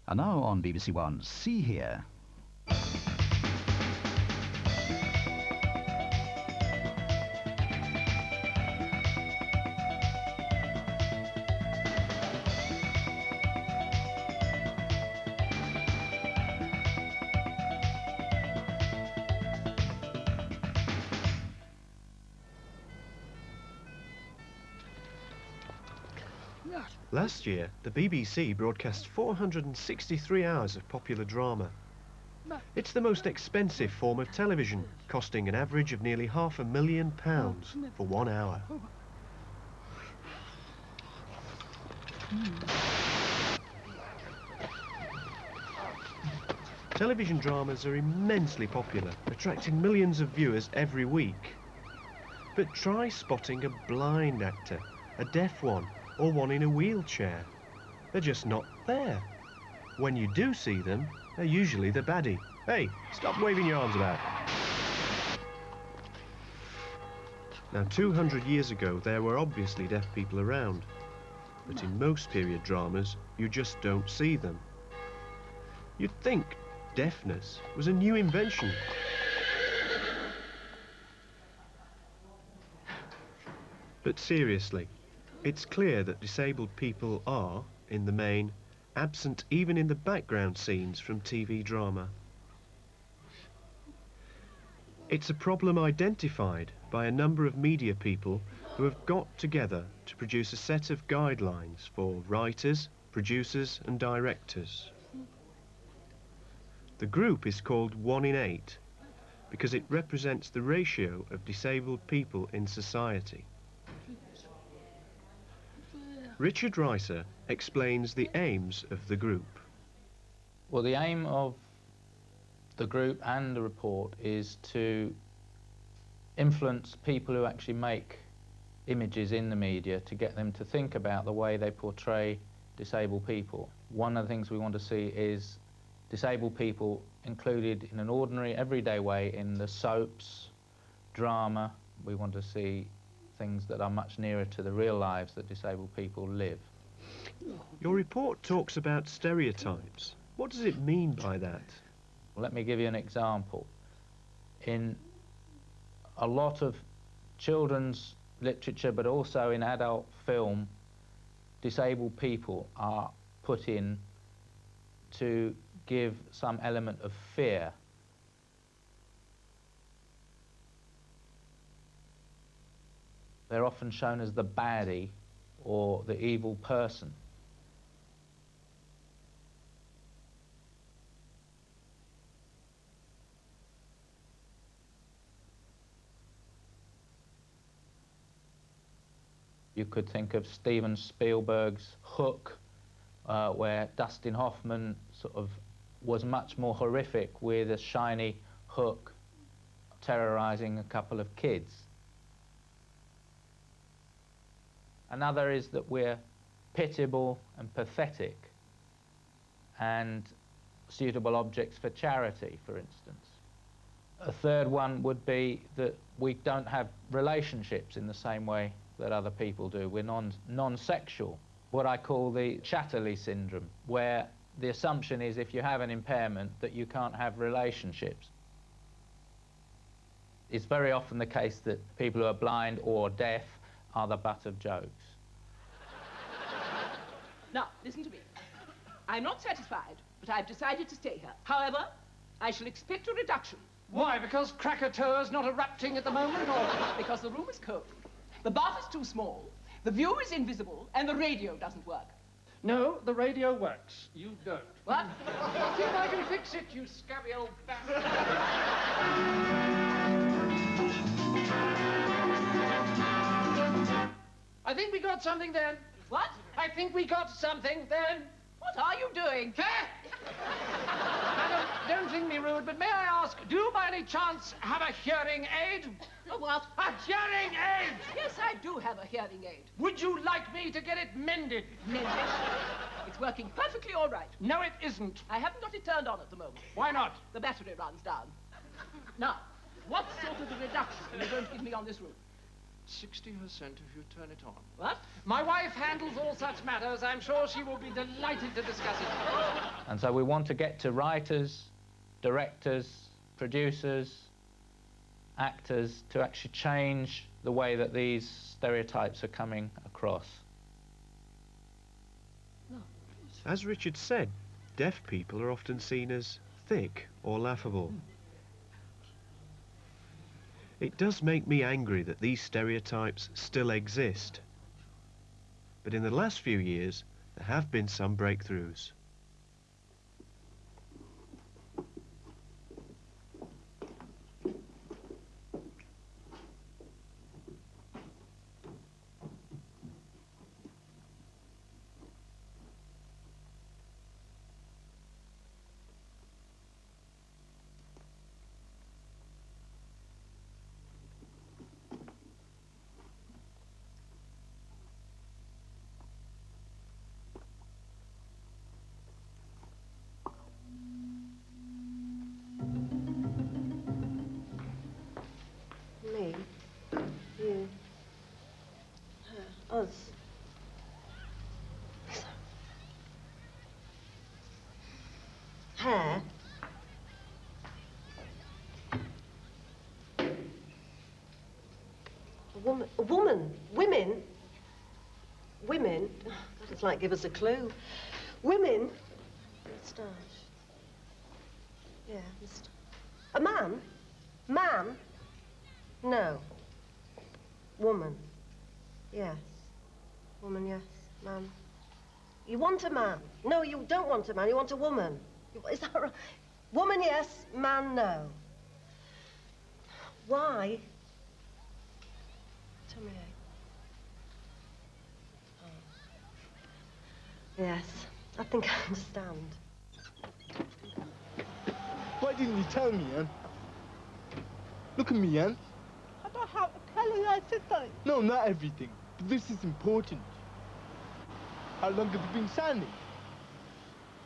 And now on BBC One, See Here. Last year, the BBC broadcast 463 hours of popular drama. It's the most expensive form of television, costing an average of nearly £500,000 for 1 hour. Television dramas are immensely popular, attracting millions of viewers every week. But try spotting a blind actor, a deaf one, or one in a wheelchair. They're just not there. When you do see them, they're usually the baddie. Hey, stop waving your arms about. Now, 200 years ago, there were obviously deaf people around. But in most period dramas, you just don't see them. You'd think deafness was a new invention. But seriously, it's clear that disabled people are, in the main, absent even in the background scenes from TV drama. It's a problem identified by a number of media people who have got together to produce a set of guidelines for writers, producers and directors. The group is called 1 in 8 because it represents the ratio of disabled people in society. Richard Reiser explains the aims of the group. Well, the aim of the group and the report is to influence people who actually make images in the media, to get them to think about the way they portray disabled people. One of the things we want to see is disabled people included in an ordinary, everyday way in the soaps, drama. We want to see things that are much nearer to the real lives that disabled people live. Your report talks about stereotypes. What does it mean by that? Well, let me give you an example. In a lot of children's literature, but also in adult film, disabled people are put in to give some element of fear. They're often shown as the baddie or the evil person. You could think of Steven Spielberg's Hook, where Dustin Hoffman sort of was much more horrific with a shiny hook terrorizing a couple of kids. Another is that we're pitiable and pathetic and suitable objects for charity, for instance. A third one would be that we don't have relationships in the same way that other people do. We're non-sexual, what I call the Chatterley syndrome, where the assumption is if you have an impairment that you can't have relationships. It's very often the case that people who are blind or deaf are the butt of jokes. Now, listen to me. I'm not satisfied, but I've decided to stay here. However, I shall expect a reduction. Why? Because Krakatoa's not erupting at the moment, or...? Because the room is cold, the bath is too small, the view is invisible, and the radio doesn't work. No, the radio works. You don't. What? See if I can fix it, you scabby old bastard. I think we got something then. What? I think we got something then. What are you doing? Now, don't think me rude, but may I ask, do you by any chance have a hearing aid? A what? A hearing aid! Yes, I do have a hearing aid. Would you like me to get it mended? Mended? It's working perfectly all right. No, it isn't. I haven't got it turned on at the moment. Why not? The battery runs down. Now, what sort of a reduction are you going to give me on this room? 60% if you turn it on. What? My wife handles all such matters. I'm sure she will be delighted to discuss it. And so we want to get to writers, directors, producers, actors to actually change the way that these stereotypes are coming across. As Richard said, deaf people are often seen as thick or laughable. It does make me angry that these stereotypes still exist. But in the last few years, there have been some breakthroughs. Me, you, her, us. Hair. A woman, women. Women. Oh, God, it's like give us a clue. Women. Moustache. Yeah, moustache. A man. Man. No. Woman. Yes. Woman, yes. Man. You want a man. No, you don't want a man. You want a woman. Is that right? Woman, yes. Man, no. Why? Tell me. Oh. Yes. I think I understand. Why didn't you tell me, Anne? Look at me, Anne. I don't have to tell you everything. No, not everything. But this is important. How long have you been signing?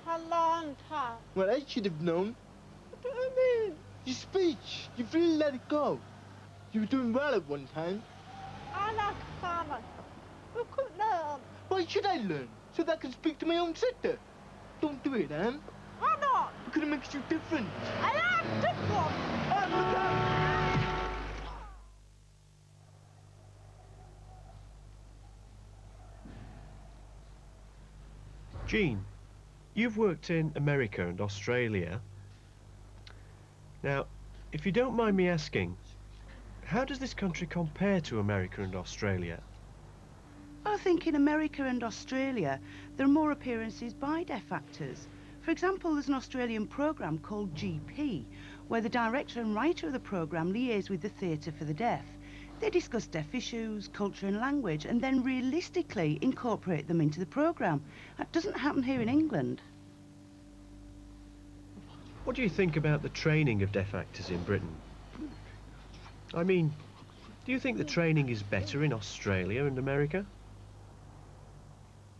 A long time. Well, I should have known. What do you mean? Your speech. You've really let it go. You were doing well at one time. I like Simon. You could learn. Why should I learn? So that I can speak to my own sister. Don't do it, Anne. Why not? Because it makes you different. I am different. Anne, look out! Jean, you've worked in America and Australia. Now, if you don't mind me asking, how does this country compare to America and Australia? I think in America and Australia there are more appearances by deaf actors. For example, there's an Australian programme called GP, where the director and writer of the programme liaise with the Theatre for the Deaf. They discuss deaf issues, culture and language, and then realistically incorporate them into the programme. That doesn't happen here in England. What do you think about the training of deaf actors in Britain? I mean, do you think the training is better in Australia and America?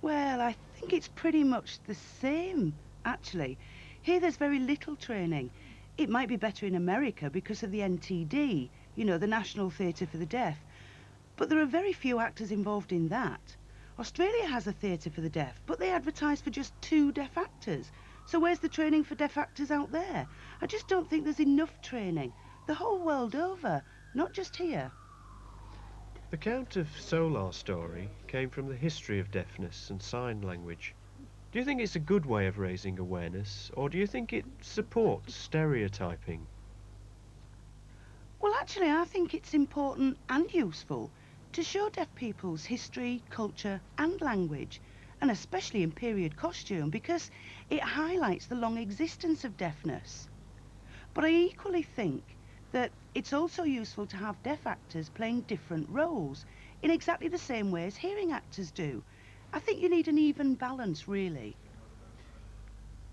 Well, I think it's pretty much the same, actually. Here there's very little training. It might be better in America because of the NTD, you know, the National Theatre for the Deaf. But there are very few actors involved in that. Australia has a theatre for the deaf, but they advertise for just 2 deaf actors. So where's the training for deaf actors out there? I just don't think there's enough training. The whole world over, not just here. The Count of Solar story came from the history of deafness and sign language. Do you think it's a good way of raising awareness, or do you think it supports stereotyping? Well, actually, I think it's important and useful to show deaf people's history, culture and language, and especially in period costume, because it highlights the long existence of deafness. But I equally think that it's also useful to have deaf actors playing different roles in exactly the same way as hearing actors do. I think you need an even balance, really.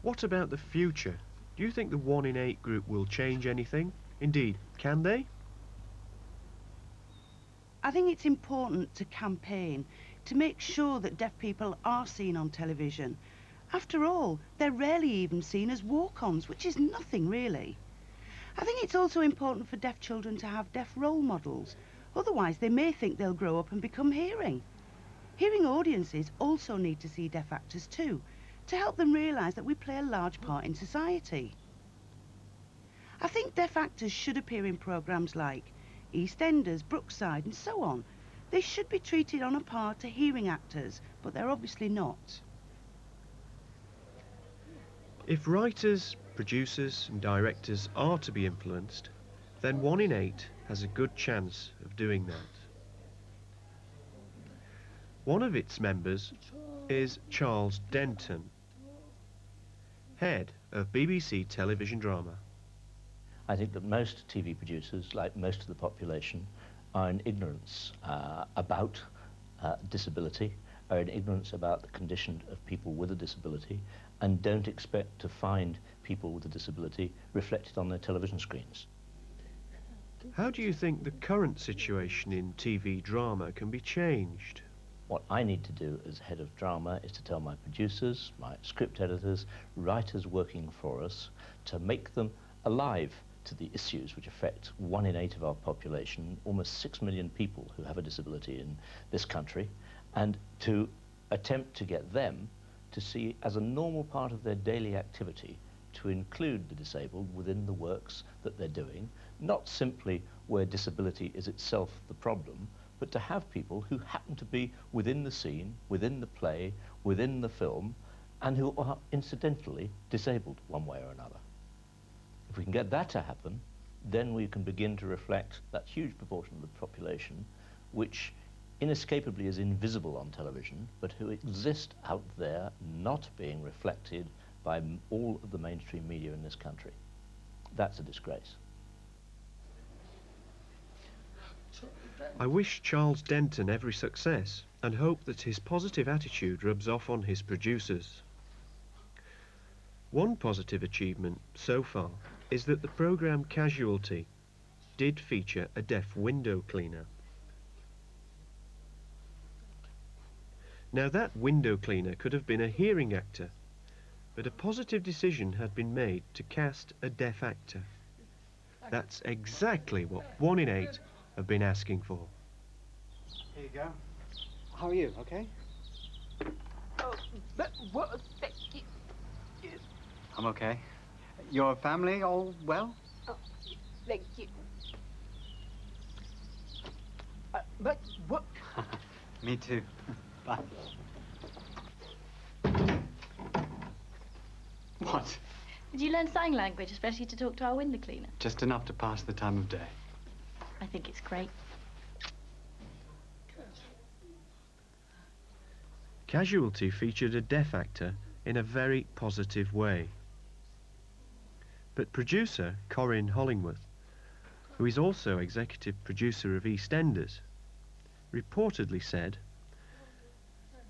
What about the future? Do you think the 1 in 8 group will change anything? Indeed, can they? I think it's important to campaign to make sure that deaf people are seen on television. After all, they're rarely even seen as walk-ons, which is nothing really. I think it's also important for deaf children to have deaf role models. Otherwise, they may think they'll grow up and become hearing. Hearing audiences also need to see deaf actors too, to help them realise that we play a large part in society. I think deaf actors should appear in programmes like EastEnders, Brookside and so on. They should be treated on a par to hearing actors, but they're obviously not. If writers, producers and directors are to be influenced, then 1 in 8 has a good chance of doing that. One of its members is Charles Denton, head of BBC Television Drama. I think that most TV producers, like most of the population, are in ignorance about disability, are in ignorance about the condition of people with a disability, and don't expect to find people with a disability reflected on their television screens. How do you think the current situation in TV drama can be changed? What I need to do as head of drama is to tell my producers, my script editors, writers working for us, to make them alive to the issues which affect 1 in 8 of our population, almost 6 million people who have a disability in this country, and to attempt to get them to see as a normal part of their daily activity to include the disabled within the works that they're doing, not simply where disability is itself the problem, but to have people who happen to be within the scene, within the play, within the film, and who are incidentally disabled one way or another. If we can get that to happen, then we can begin to reflect that huge proportion of the population which inescapably is invisible on television, but who exist out there not being reflected by all of the mainstream media in this country. That's a disgrace. I wish Charles Denton every success and hope that his positive attitude rubs off on his producers. One positive achievement so far is that the programme Casualty did feature a deaf window cleaner. Now that window cleaner could have been a hearing actor, but a positive decision had been made to cast a deaf actor. That's exactly what 1 in 8 have been asking for. Here you go. How are you, okay? Oh, but what? Thank you. I'm okay. Your family all well? Oh, thank you. But what? Me too. Bye. What? Did you learn sign language, especially to talk to our window cleaner? Just enough to pass the time of day. I think it's great. Casualty featured a deaf actor in a very positive way. But producer Corinne Hollingworth, who is also executive producer of EastEnders, reportedly said,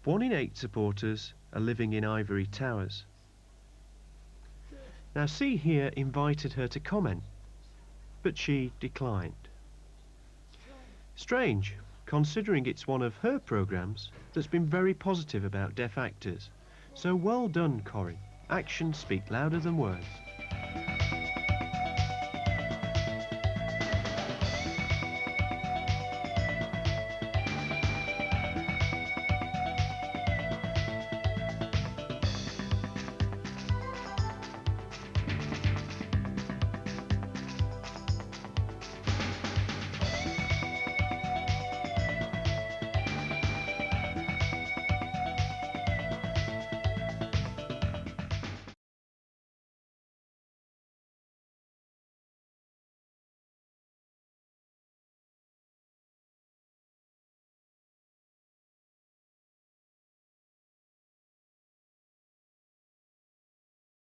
1 in 8 supporters are living in ivory towers. Now See Here invited her to comment, but she declined. Strange, considering it's one of her programmes that's been very positive about deaf actors. So well done, Corinne. Actions speak louder than words.